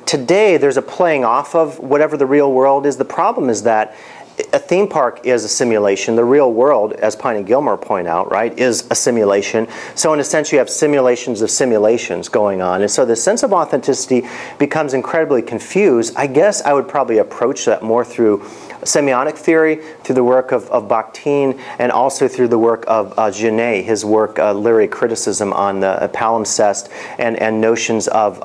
Today, there's a playing off of whatever the real world is. The problem is that a theme park is a simulation. The real world, as Pine and Gilmore point out, right, is a simulation. So in a sense, you have simulations of simulations going on. And so the sense of authenticity becomes incredibly confused. I guess I would probably approach that more through semiotic theory, through the work of Bakhtin, and also through the work of Genet, his work, literary criticism on the palimpsest and notions of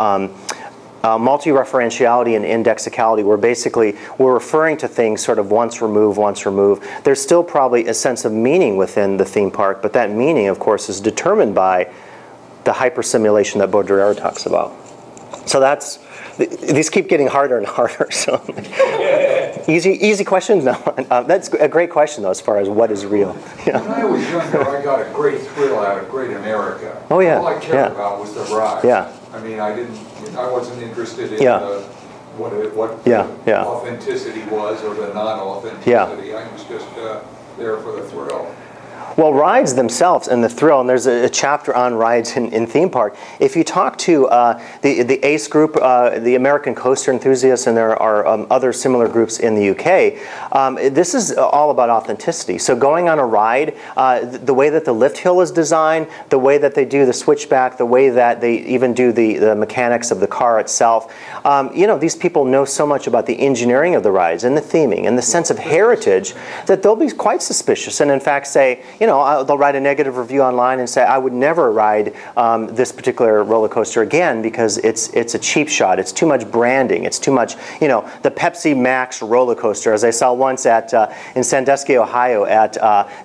multi-referentiality and indexicality, where basically we're referring to things sort of once removed. There's still probably a sense of meaning within the theme park, but that meaning, of course, is determined by the hypersimulation that Baudrillard talks about. So that's, these keep getting harder and harder. So easy questions? No, that's a great question though, as far as what is real. Yeah. When I was younger, I got a great thrill out of Great America. Oh yeah. All I cared about was the ride. Yeah. I mean, I wasn't interested in what authenticity was or the non-authenticity. I was just there for the thrill. Well, rides themselves and the thrill, and there's a chapter on rides in theme park. If you talk to the ACE group, the American Coaster Enthusiasts, and there are other similar groups in the UK, this is all about authenticity. So going on a ride, the way that the lift hill is designed, the way that they do the switchback, the way that they even do the mechanics of the car itself, you know, these people know so much about the engineering of the rides and the theming and the sense of heritage that they'll be quite suspicious and in fact say, you know, they'll write a negative review online and say, I would never ride this particular roller coaster again because it's a cheap shot. It's too much branding. It's too much, you know, the Pepsi Max roller coaster, as I saw once at in Sandusky, Ohio, at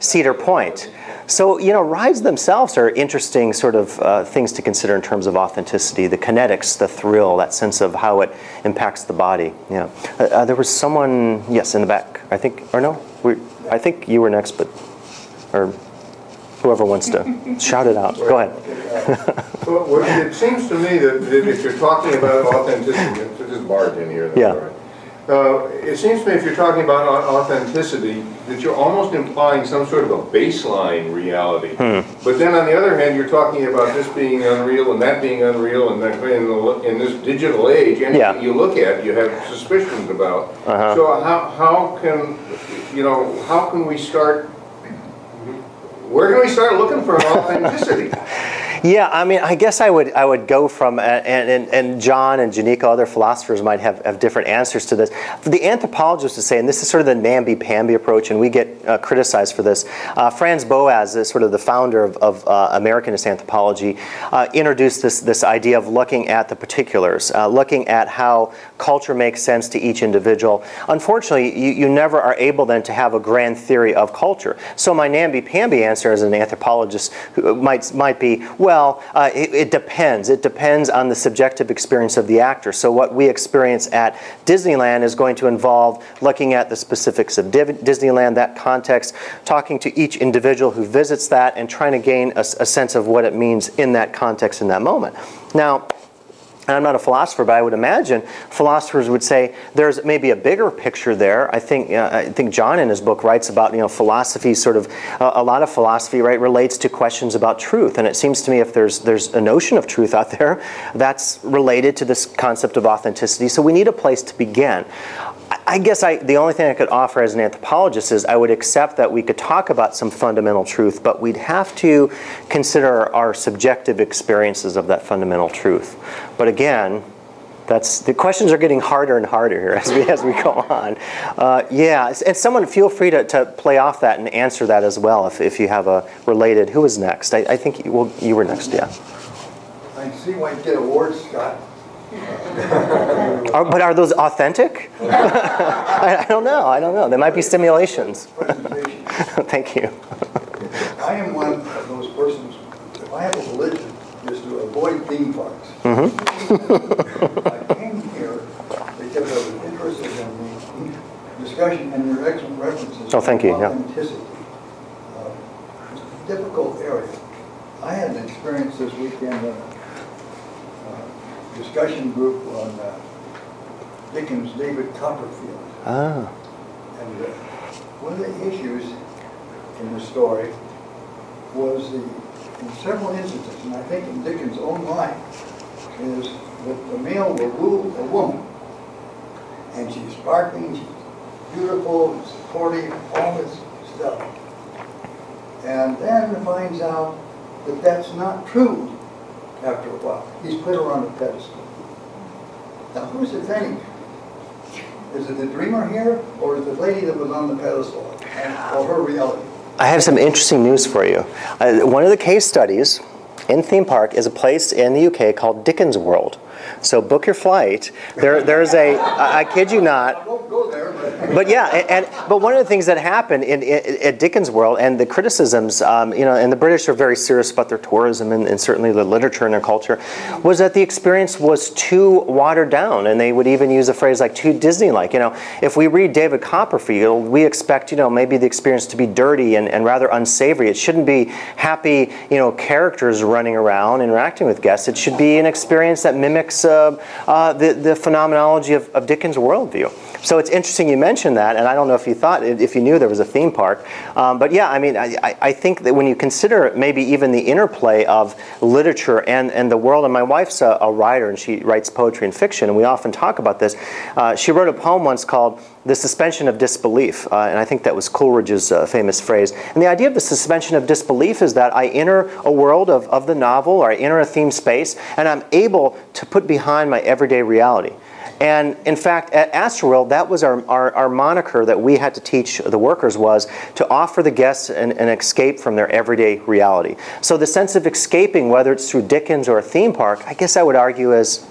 Cedar Point. So, you know, rides themselves are interesting sort of things to consider in terms of authenticity, the kinetics, the thrill, that sense of how it impacts the body. Yeah. There was someone, yes, in the back, I think, or no? I think you were next, but... or whoever wants to shout it out. Go ahead. Well, it seems to me that if you're talking about authenticity, this is Bart in here. Yeah. It seems to me if you're talking about authenticity, that you're almost implying some sort of a baseline reality. But then on the other hand, you're talking about this being unreal and that being unreal, and that in this digital age, anything you look at, you have suspicions about. So how can we start? Where can we start looking for authenticity? Yeah, I mean, I guess I would go from, and John and Janika, other philosophers might have different answers to this. For the anthropologists to say, and this is sort of the namby-pamby approach, and we get criticized for this. Franz Boas is sort of the founder of Americanist anthropology, introduced this idea of looking at the particulars, looking at how culture makes sense to each individual. Unfortunately, you never are able then to have a grand theory of culture. So my namby-pamby answer as an anthropologist might be, well, it depends. It depends on the subjective experience of the actor. So what we experience at Disneyland is going to involve looking at the specifics of Disneyland, that context, talking to each individual who visits that, and trying to gain a sense of what it means in that context in that moment. Now, and I'm not a philosopher, but I would imagine philosophers would say there's maybe a bigger picture there. I think John in his book writes about, you know, philosophy sort of, a lot of philosophy, right, relates to questions about truth. And it seems to me if there's a notion of truth out there that's related to this concept of authenticity. So we need a place to begin. I guess the only thing I could offer as an anthropologist is I would accept that we could talk about some fundamental truth, but we'd have to consider our subjective experiences of that fundamental truth. But again, the questions are getting harder and harder here as we go on. Yeah, and someone feel free to play off that and answer that as well if you have a related. Who was next? I think you were next, yeah. I see why you get awards, Scott. But are those authentic? I don't know. They might be simulations. Thank you. I am one of those persons, if I have a religion, is to avoid theme parks. I came here because I was interested in the discussion and your excellent references to authenticity. It's a difficult area. I had an experience this weekend discussion group on Dickens' David Copperfield. Ah. And one of the issues in the story was in several instances, and I think in Dickens' own life, is that the male will woo a woman, and she's sparkling, she's beautiful, supportive, all this stuff. And then finds out that that's not true after a while. He's put her on a pedestal. Now who's the thing? Is it the dreamer here, or is the lady that was on the pedestal, or her reality? I have some interesting news for you. One of the case studies in Theme Park is a place in the UK called Dickens World. So book your flight. There's a, I kid you not. I won't go there, But yeah, but one of the things that happened at Dickens World, and the criticisms, and the British are very serious about their tourism and certainly the literature and their culture, was that the experience was too watered down, and they would even use a phrase like too Disney-like. If we read David Copperfield, we expect, maybe the experience to be dirty and rather unsavory. It shouldn't be happy, characters running around interacting with guests. It should be an experience that mimics the phenomenology of Dickens' worldview. So it's interesting you mentioned that, and I don't know if you knew there was a theme park. But yeah, I think that when you consider maybe even the interplay of literature and the world, and my wife's a writer and she writes poetry and fiction, and we often talk about this. She wrote a poem once called The Suspension of Disbelief, and I think that was Coleridge's famous phrase. And the idea of the suspension of disbelief is that I enter a world of the novel, or I enter a theme space, and I'm able to put behind my everyday reality. And in fact, at Astroworld, that was our moniker that we had to teach the workers, was to offer the guests an escape from their everyday reality. So the sense of escaping, whether it's through Dickens or a theme park, I guess I would argue is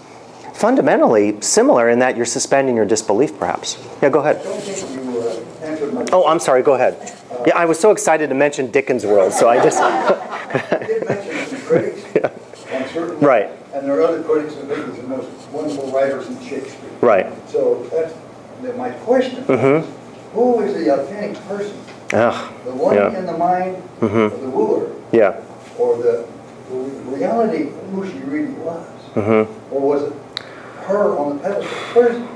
fundamentally similar in that you're suspending your disbelief, perhaps. Yeah, go ahead. I don't think you answered my Oh, I'm sorry, go ahead. Yeah, I was so excited to mention Dickens World, so I just... I did mention some critics on certain, right. And there are other critics who think he's the most wonderful writers in Shakespeare. Right. So that's my question. Who is the authentic person? The one in the mind of the wooer? Yeah. Or the reality of who she really was? Or was it her on the pedestal?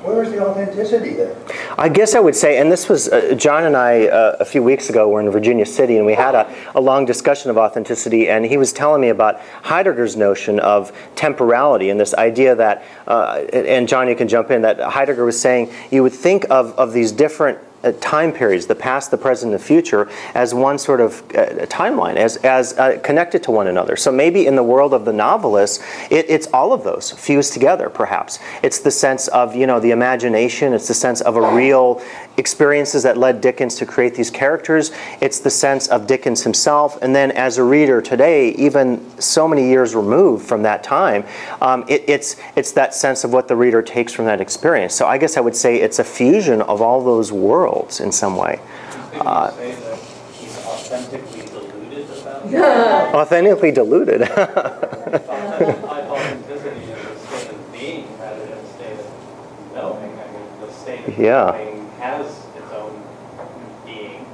Where's the authenticity there? I guess I would say, and this was, John and I a few weeks ago were in Virginia City, and we had a long discussion of authenticity, and he was telling me about Heidegger's notion of temporality, and this idea that, and John, you can jump in, that Heidegger was saying you would think of these different time periods, the past, the present, and the future, as one sort of timeline, as connected to one another. So maybe in the world of the novelist, it's all of those fused together, perhaps. It's the sense of, the imagination. It's the sense of a real experiences that led Dickens to create these characters. It's the sense of Dickens himself. And then as a reader today, even so many years removed from that time, it's that sense of what the reader takes from that experience. So I guess I would say it's a fusion of all those worlds in some way. Say that he's authentically deluded about it? Authentically deluded. Authenticity is a state of being rather than a state of knowing. The state of knowing has its own being.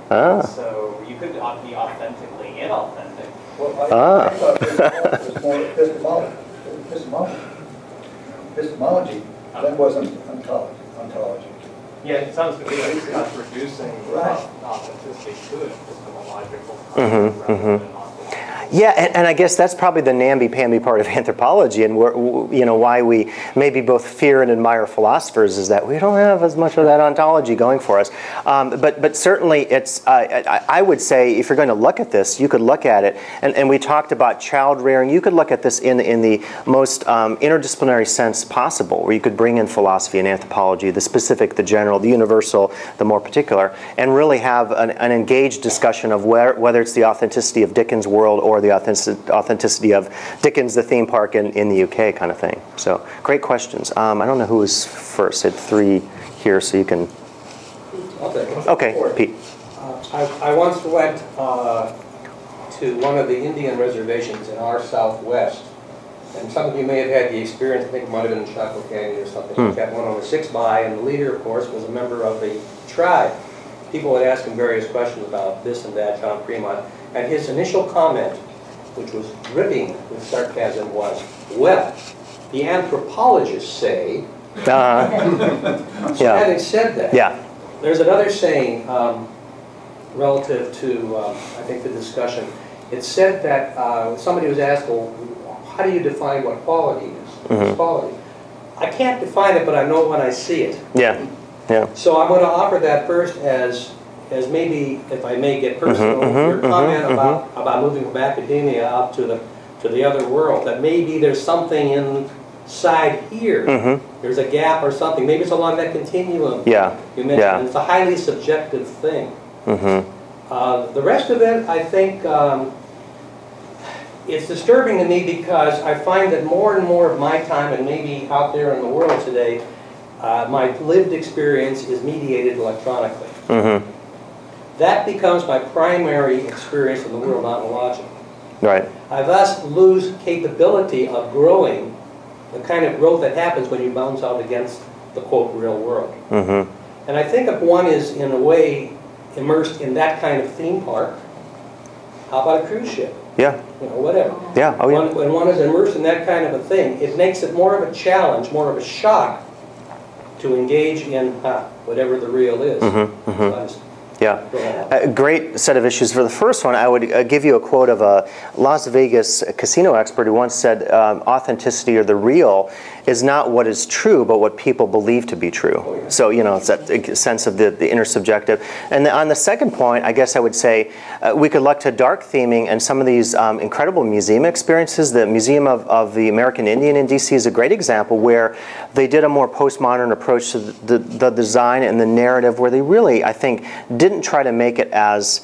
So you could be authentically inauthentic. Well, I thought it was more epistemology. That wasn't ontology. Yeah, it sounds to me like it's not reducing authenticity to an epistemological concept rather than ontology. Yeah, and I guess that's probably the namby-pamby part of anthropology, and why we maybe both fear and admire philosophers is that we don't have as much of that ontology going for us. But certainly, it's I would say if you're going to look at this, you could look at it, and we talked about child rearing. You could look at this in the most interdisciplinary sense possible, where you could bring in philosophy and anthropology, the specific, the general, the universal, the more particular, and really have an engaged discussion of whether it's the authenticity of Dickens' world or the authenticity of Dickens, the theme park in the UK kind of thing. So great questions. I don't know who was first. I had three here, so you can. I'll take it. Okay, Pete. I once went to one of the Indian reservations in our Southwest, and some of you may have had the experience. I think it might have been in Chaco Canyon or something like that. One on the 6x, and the leader, of course, was a member of the tribe. People would ask him various questions about this and that, John Fremont, and his initial comment, which was dripping with sarcasm, was, well, the anthropologists say, so having said that, there's another saying relative to, I think, the discussion. It said that somebody was asked, well, how do you define what quality is? What's quality? I can't define it, but I know when I see it. Yeah, yeah. So I'm going to offer that first as maybe, if I may get personal, your comment about moving from academia out to the other world, that maybe there's something inside here. There's a gap or something. Maybe it's along that continuum. Yeah. You mentioned it's a highly subjective thing. The rest of it, I think, it's disturbing to me because I find that more and more of my time, and maybe out there in the world today, my lived experience is mediated electronically. That becomes my primary experience in the world ontologically. Right. I thus lose capability of growing, the kind of growth that happens when you bounce out against the, quote, real world. And I think if one is, in a way, immersed in that kind of theme park, how about a cruise ship? Yeah. You know, whatever. Yeah. Oh, yeah. When one is immersed in that kind of a thing, it makes it more of a challenge, more of a shock to engage in whatever the real is. Yeah, a great set of issues. For the first one, I would give you a quote of a Las Vegas casino expert who once said, authenticity, or the real, is not what is true, but what people believe to be true. So, you know, it's that sense of the intersubjective. And on the second point, I guess I would say we could look to dark theming and some of these incredible museum experiences. The Museum of the American Indian in DC is a great example where they did a more postmodern approach to the design and the narrative, where they really, I think, didn't try to make it as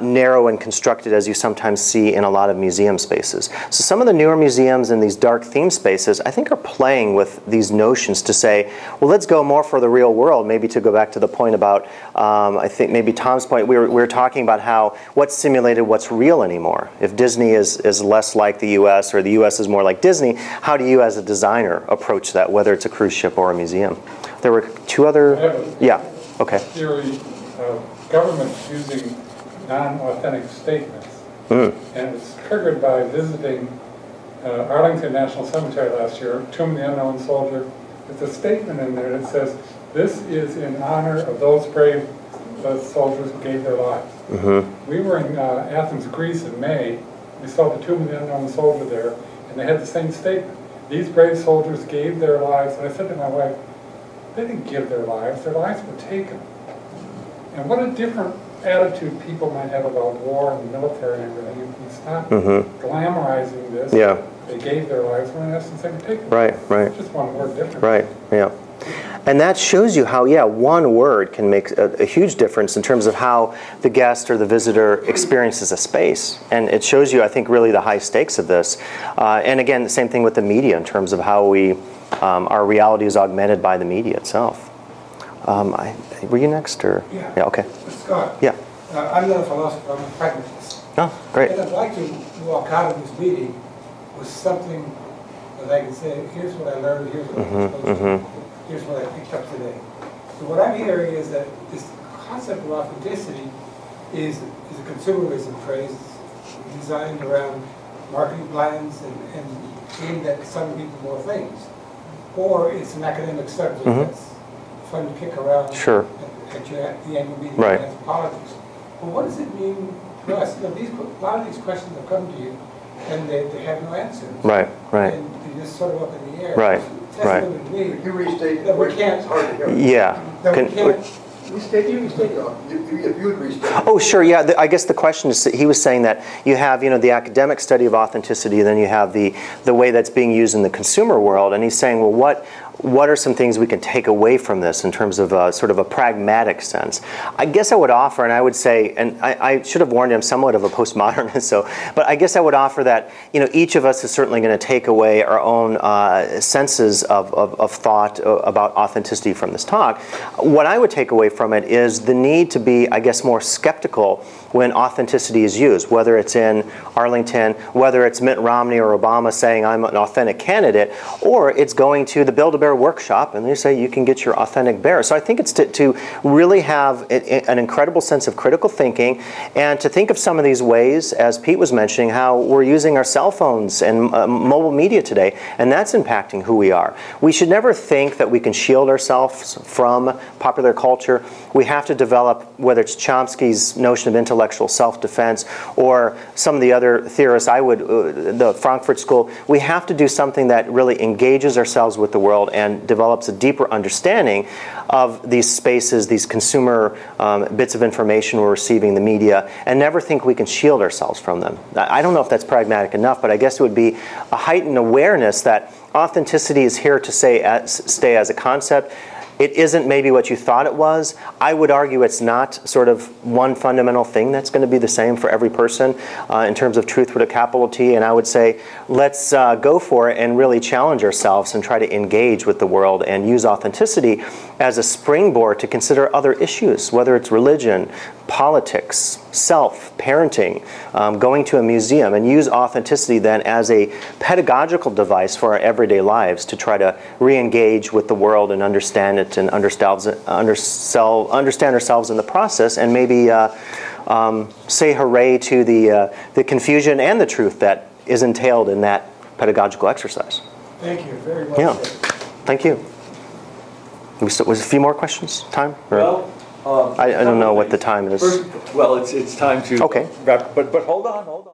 narrow and constructed as you sometimes see in a lot of museum spaces. So some of the newer museums in these dark theme spaces, I think, are playing with these notions to say, well, let's go more for the real world. Maybe to go back to the point about, I think maybe Tom's point, we were talking about how what's simulated, what's real anymore. If Disney is less like the US, or the US is more like Disney, how do you as a designer approach that, whether it's a cruise ship or a museum? There were two other, yeah, okay. Theory of governments using non-authentic statements. And it was triggered by visiting Arlington National Cemetery last year, Tomb of the Unknown Soldier. There's a statement in there that says, this is in honor of those brave soldiers who gave their lives. We were in Athens, Greece in May. We saw the Tomb of the Unknown Soldier there, and they had the same statement. These brave soldiers gave their lives. And I said to my wife, they didn't give their lives were taken. And what a different attitude people might have about war and the military and everything. If we stop glamorizing this, they gave their lives, when in essence they were taken. Right. Just one word different. Right, yeah. And that shows you how, yeah, one word can make a huge difference in terms of how the guest or the visitor experiences a space. And it shows you, I think, really the high stakes of this. And again, the same thing with the media in terms of how we, our reality is augmented by the media itself. Were you next, or? Yeah, okay. Scott. Yeah. I'm not a philosopher, I'm a pragmatist. Oh, great. And I'd like to walk out of this meeting with something that I can say, here's what I learned, here's what I was supposed to do, here's what I picked up today. So what I'm hearing is that this concept of authenticity is a consumerism phrase designed around marketing plans and aimed at selling people more things. Or it's an academic subject that's fun to kick around at the annual meeting of anthropologists. Well, what does it mean to us? You know, a lot of these questions have come to you, and they have no answers. Right. And they're just sort of up in the air. Right. Testimony to me, You restate that we can't. It's hard to hear. Yeah. That we can't. Restate, you restate. If you would restate. Oh, sure. Yeah. I guess the question is, he was saying that you have, the academic study of authenticity, and then you have the way that's being used in the consumer world, and he's saying, well, what are some things we can take away from this in terms of sort of a pragmatic sense? I guess I would offer, and I would say, and I should have warned him, somewhat of a postmodernist, but I guess I would offer that each of us is certainly going to take away our own senses of thought about authenticity from this talk. What I would take away from it is the need to be, I guess, more skeptical when authenticity is used, whether it's in Arlington, whether it's Mitt Romney or Obama saying I'm an authentic candidate, or it's going to the Build-A-Bear their workshop and they say you can get your authentic bear. So I think it's to really have an incredible sense of critical thinking, and to think of some of these ways, as Pete was mentioning, how we're using our cell phones and mobile media today, and that's impacting who we are. We should never think that we can shield ourselves from popular culture. We have to develop, whether it's Chomsky's notion of intellectual self-defense or some of the other theorists, the Frankfurt School, we have to do something that really engages ourselves with the world and develops a deeper understanding of these spaces, these consumer bits of information we're receiving, the media, and never think we can shield ourselves from them. I don't know if that's pragmatic enough, but I guess it would be a heightened awareness that authenticity is here to stay as a concept. It isn't maybe what you thought it was. I would argue it's not sort of one fundamental thing that's going to be the same for every person in terms of truth with a capital T. And I would say let's go for it and really challenge ourselves and try to engage with the world and use authenticity as a springboard to consider other issues, whether it's religion, politics, self, parenting, going to a museum, and use authenticity then as a pedagogical device for our everyday lives to try to re-engage with the world and understand it and understand ourselves in the process, and maybe say hooray to the confusion and the truth that is entailed in that pedagogical exercise. Thank you very much. Yeah, thank you. Was a few more questions? Time? Or? Well, I don't know what the time is. First, well, it's time to okay. wrap. But hold on.